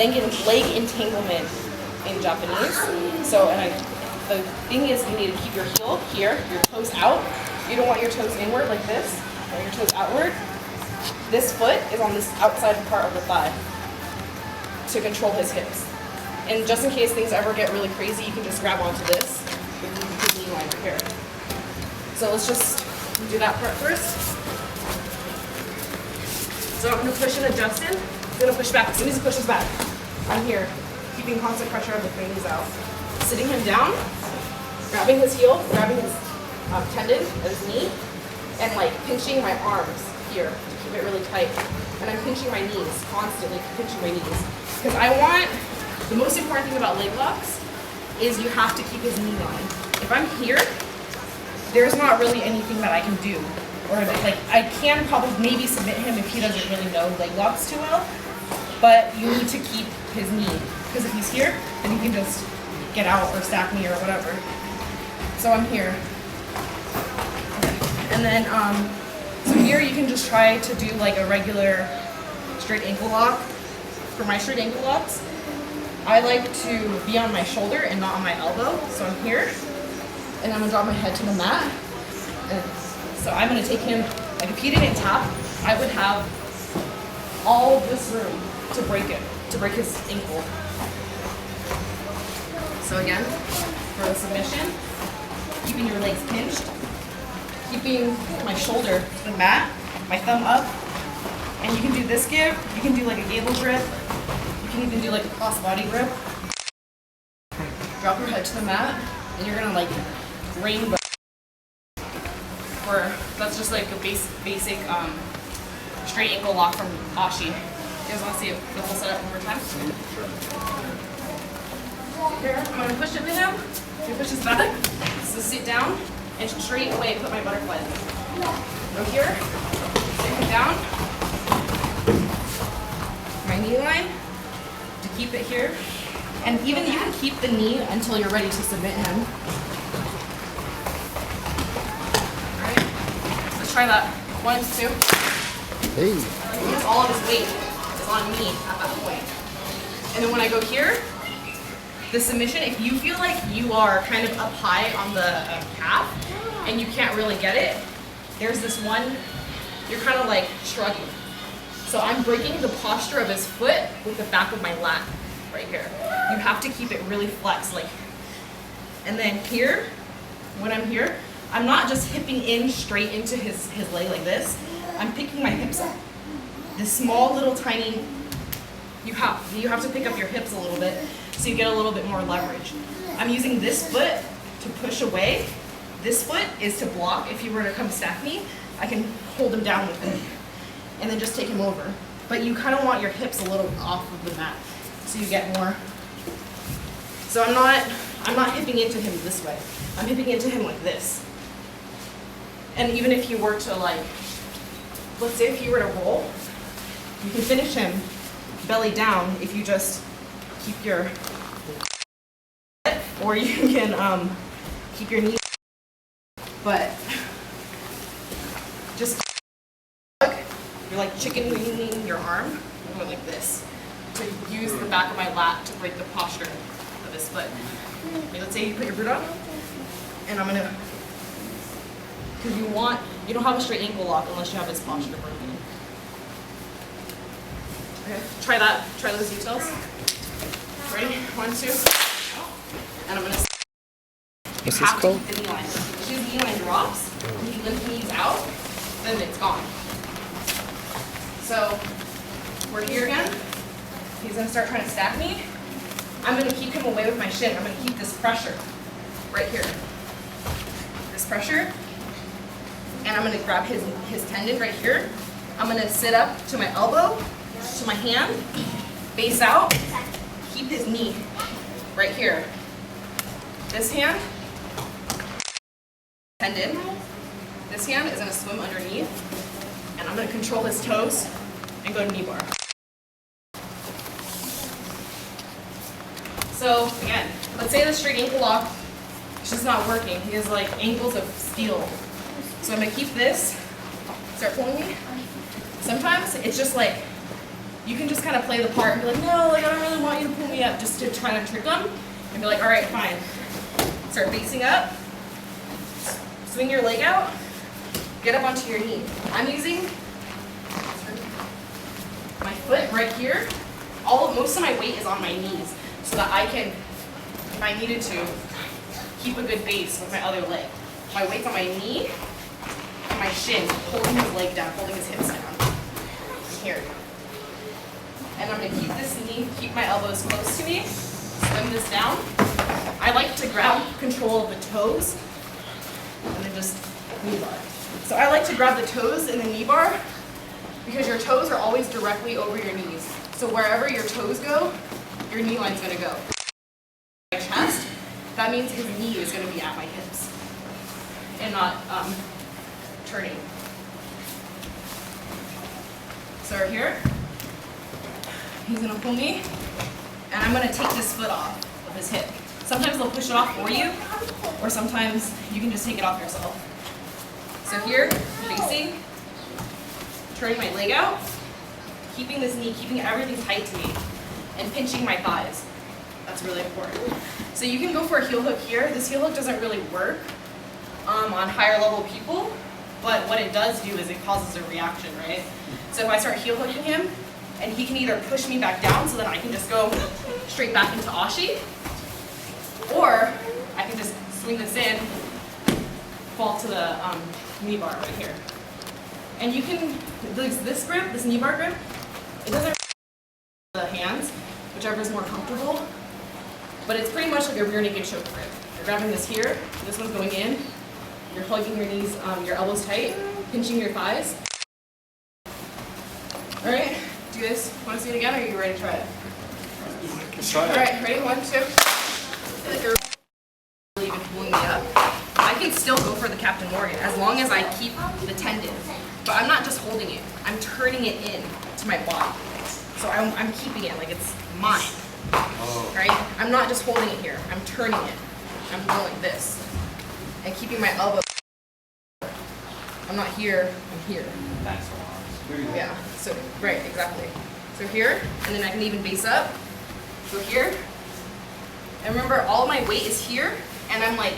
leg entanglement in Japanese. So, the thing is, you need to keep your heel here, your toes out. You don't want your toes inward like this, or your toes outward. This foot is on this outside part of the thigh to control his hips. And just in case things ever get really crazy, you can just grab onto this with the knee line right here. So let's just do that part first. So I'm going to push and adjust in. He's going to push back. As soon as he pushes back, I'm here, keeping constant pressure on the knees out. Sitting him down, grabbing his heel, grabbing his tendon, his knee, and like pinching my arms here to keep it really tight. And I'm pinching my knees, constantly pinching my knees. Because I want, the most important thing about leg locks is you have to keep his knee line. If I'm here, there's not really anything that I can do. Or like, I can probably maybe submit him if he doesn't really know leg locks too well, but you need to keep his knee. Because if he's here, then he can just get out or stack me or whatever. So I'm here. And then, so here you can just try to do like a regular straight ankle lock. For my straight ankle locks, I like to be on my shoulder and not on my elbow. So I'm here, and I'm gonna drop my head to the mat. And so I'm gonna take him, like if he didn't tap, I would have all of this room to break it, to break his ankle. So again, for the submission, keeping your legs pinched, keeping my shoulder to the mat, my thumb up, and you can do this grip, you can do like a gable grip, you can even do like a cross-body grip. Drop your head to the mat, and you're gonna like rainbow. Or that's just like a basic straight ankle lock from Ashi. You guys want to see the whole setup one more time? Here, I'm gonna push into him. He pushes back. So sit down and straight away put my butterfly in. Go here, sit him down. My knee line to keep it here. And even you can keep the knee until you're ready to submit him. Alright, let's try that. 1, 2. Hey. Because all of his weight is on me at that point. And then when I go here, the submission, if you feel like you are kind of up high on the calf and you can't really get it, there's this one, you're kind of like shrugging. So I'm breaking the posture of his foot with the back of my lat right here. You have to keep it really flexed, like, and then here, when I'm here, I'm not just hipping in straight into his leg like this. I'm picking my hips up. This small little tiny, you have to pick up your hips a little bit so you get a little bit more leverage. I'm using this foot to push away. This foot is to block. If you were to come stack me, I can hold him down with it and then just take him over. But you kind of want your hips a little off of the mat so you get more. So I'm not hipping into him this way. I'm hipping into him like this. And even if you were to like, let's say if you were to roll, you can finish him belly down if you just keep your, or you can keep your knee, but just you're like chicken winging your arm, I'm going like this to use the back of my lat to break the posture of this foot. Okay, let's say you put your boot on, and I'm gonna, because you don't have a straight ankle lock unless you have this posture broken. Okay, try those details. Ready? 1, 2. And I'm gonna. What's this called? The knee line. If his knee line drops, and he limp knees out, then it's gone. So we're here again. He's gonna start trying to stack me. I'm gonna keep him away with my shin. I'm gonna keep this pressure right here. This pressure. And I'm gonna grab his tendon right here. I'm gonna sit up to my elbow, to my hand, face out, keep his knee right here. This hand, tendon. This hand is gonna swim underneath, and I'm gonna control his toes and go to knee bar. So again, let's say the straight ankle lock is just not working. He has like ankles of steel. So I'm gonna keep this, start pulling me. Sometimes it's just like you can just kind of play the part and be like, no, like I don't really want you to pull me up, just to try to trick them, and be like, all right, fine. Start facing up, swing your leg out, get up onto your knee. I'm using my foot right here. Most of my weight is on my knees, so that I can, if I needed to, keep a good base with my other leg. My weight's on my knee and my shin, holding his leg down, holding his hips down. Here. And I'm gonna keep this knee, keep my elbows close to me, slim this down. I like to grab control of the toes and then just knee bar. So I like to grab the toes in the knee bar because your toes are always directly over your knees. So wherever your toes go, your knee line's gonna go. My chest, that means his knee is gonna be at my hips and not turning. So right here, he's gonna pull me, and I'm gonna take this foot off of his hip. Sometimes they'll push it off for you, or sometimes you can just take it off yourself. So here, facing, turning my leg out, keeping this knee, keeping everything tight to me, and pinching my thighs. That's really important. So you can go for a heel hook here. This heel hook doesn't really work on higher level people, but what it does do is it causes a reaction, right? So if I start heel hooking him, and he can either push me back down so that I can just go straight back into Ashi, or I can just swing this in, fall to the knee bar right here. And you can, this grip, this knee bar grip, it doesn't the hands, whichever is more comfortable, but it's pretty much like a rear naked choke grip. You're grabbing this here, this one's going in, you're hugging your knees, your elbows tight, pinching your thighs. All right, do you guys want to see it again, or are you ready to try it? Let's try it. All right, ready? 1, 2. If you're really even pulling me up, I can still go for the Captain Morgan as long as I keep the tendon. But I'm not just holding it, I'm turning it in to my body. So I'm keeping it like it's mine, right? I'm not just holding it here, I'm turning it. I'm going like this and keeping my elbow. I'm not here, I'm here. Yeah, so, right, exactly. So here, and then I can even base up. So here, and remember all my weight is here, and I'm like,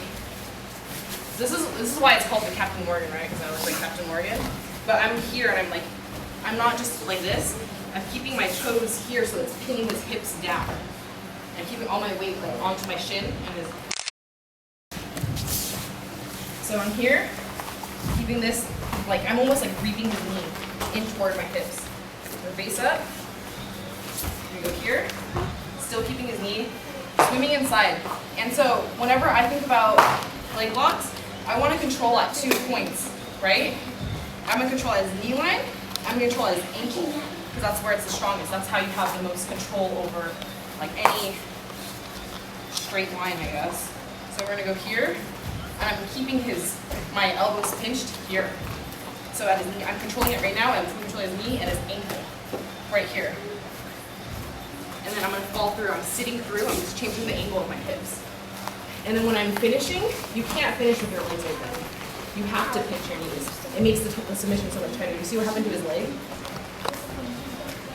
this is why it's called the Captain Morgan, right? Because I look like Captain Morgan. But I'm here, and I'm like, I'm not just like this. I'm keeping my toes here, so it's pinning his hips down. And keeping all my weight like onto my shin and his. So I'm here, keeping this, like I'm almost like reaping his knee in toward my hips. So face up. We go here, still keeping his knee, swimming inside. And so whenever I think about leg locks, I want to control at 2 points, right? I'm going to control his knee line, I'm going to control his ankle, because that's where it's the strongest. That's how you have the most control over like any straight line, I guess. So we're going to go here, and I'm keeping my elbows pinched here. So at his knee, I'm controlling it right now, I'm controlling his knee and his ankle, right here. And then I'm going to fall through, I'm sitting through, I'm just changing the angle of my hips. And then when I'm finishing, you can't finish with your legs open. You have to pinch your knees. It makes the submission so much tighter. You see what happened to his leg?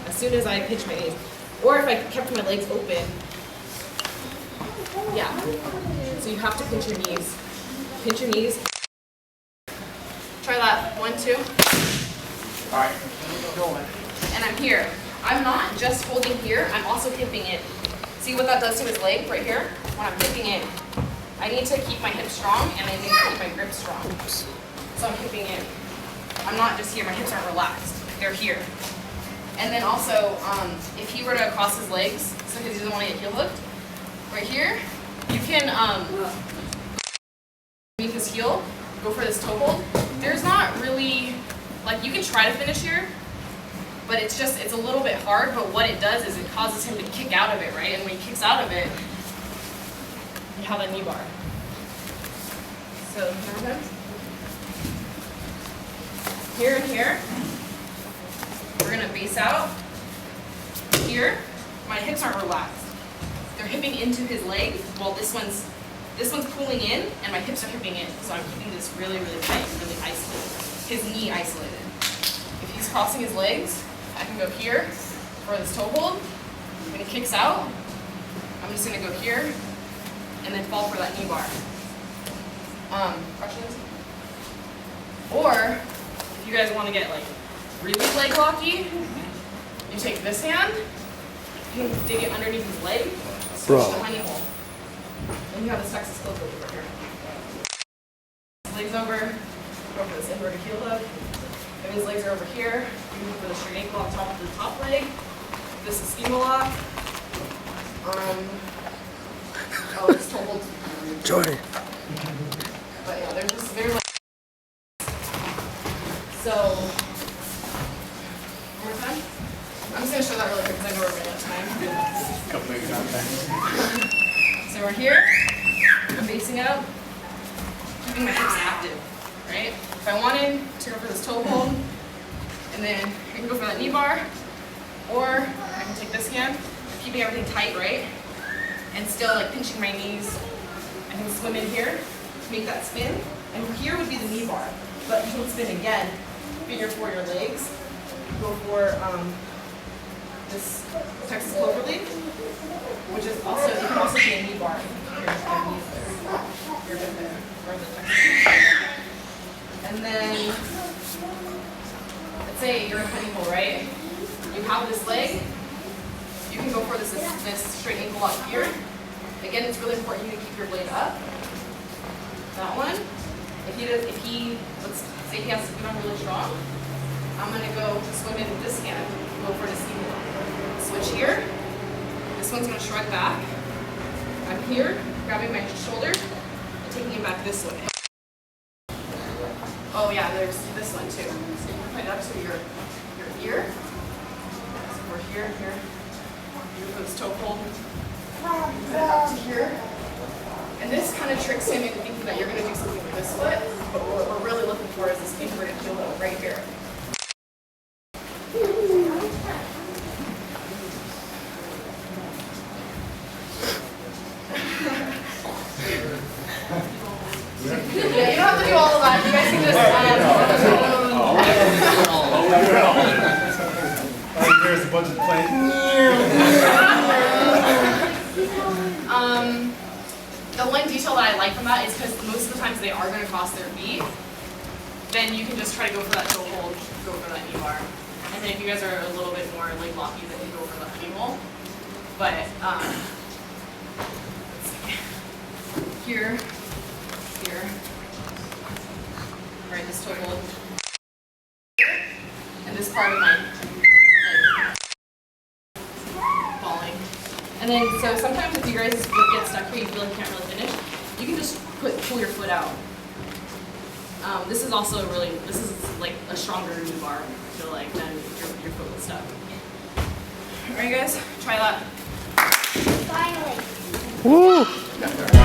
As soon as I pinch my knees. Or if I kept my legs open, yeah. So you have to pinch your knees. Pinch your knees. Try that. 1, 2. All right, going. And I'm here. I'm not just holding here, I'm also hipping in. See what that does to his leg right here? When I'm hipping in, I need to keep my hips strong and I need to keep my grip strong. So I'm hipping in. I'm not just here, my hips aren't relaxed, they're here. And then also, if he were to cross his legs, so because he doesn't want to get heel hooked, right here, you can leave his heel, go for this toe hold. There's not really, like you can try to finish here, but it's a little bit hard, but what it does is it causes him to kick out of it, right? And when he kicks out of it, you have a knee bar. So, here and here, we're gonna base out. Here, my hips aren't relaxed. They're hipping into his leg, while this one's pulling in, and my hips are hipping in. So I'm keeping this really, really tight, really isolated. His knee isolated. If he's crossing his legs, I can go here, for this toe hold. When it kicks out, I'm just gonna go here and then fall for that knee bar. Questions? Or if you guys want to get like really leg locky, you take this hand, you can dig it underneath his leg, switch the honey hole, and you have this Texas clover leaf right here. Legs over, go for this inverted heel hook. If his legs are over here, you move for the straight ankle on top of the top leg. This is schema lock. This toe hold. Jordan. But yeah, they're like. So, one more time. I'm just gonna show that really quick because I know we're running out of time. Couple examples. So we're here. I'm basing out, keeping my hips active, right? If I wanted to go for this toe hold, and then I can go for that knee bar, or I can take this hand, keeping everything tight, right? And still like pinching my knees. I can swim in here, make that spin, and here would be the knee bar. But you can spin again, figure for your legs. Go for this Texas clover leaf, which is also, it can also be a knee bar. You're good there. Or the Texas. And then, let's say you're in honey hole, right? You have this leg. You can go for this straight ankle up here. Again, it's really important you to keep your blade up. That one. If he, let's say he has to come on really strong, I'm gonna go swim in with this hand, go for the seam lock. Switch here. This one's gonna shrug back. I'm here, grabbing my shoulder and taking it back this way. Oh yeah, there's this one too. So you can put it up to your ear. So we're here. You put this toe hold. Put it up to here. And this kind of tricks him into thinking that you're going to do something with this foot, but what we're really looking for is this inverted heel hook right here. Yeah, you don't have to do all of that. You guys can just. There's a bunch of planes. The one detail that I like from that is because most of the times they are going to cross their feet. Then you can just try to go for that toe hold, go for that knee bar. And then if you guys are a little bit more leg locky, then you go for the honey hole. But let's see. Here, right, this toe hold. And this part of my falling. And then, so sometimes if you guys get stuck here, you feel like you can't really finish, you can just pull your foot out. This is also this is like a stronger knee bar, I feel like, than your foot with stuck. Alright guys, try that. Finally. Woo!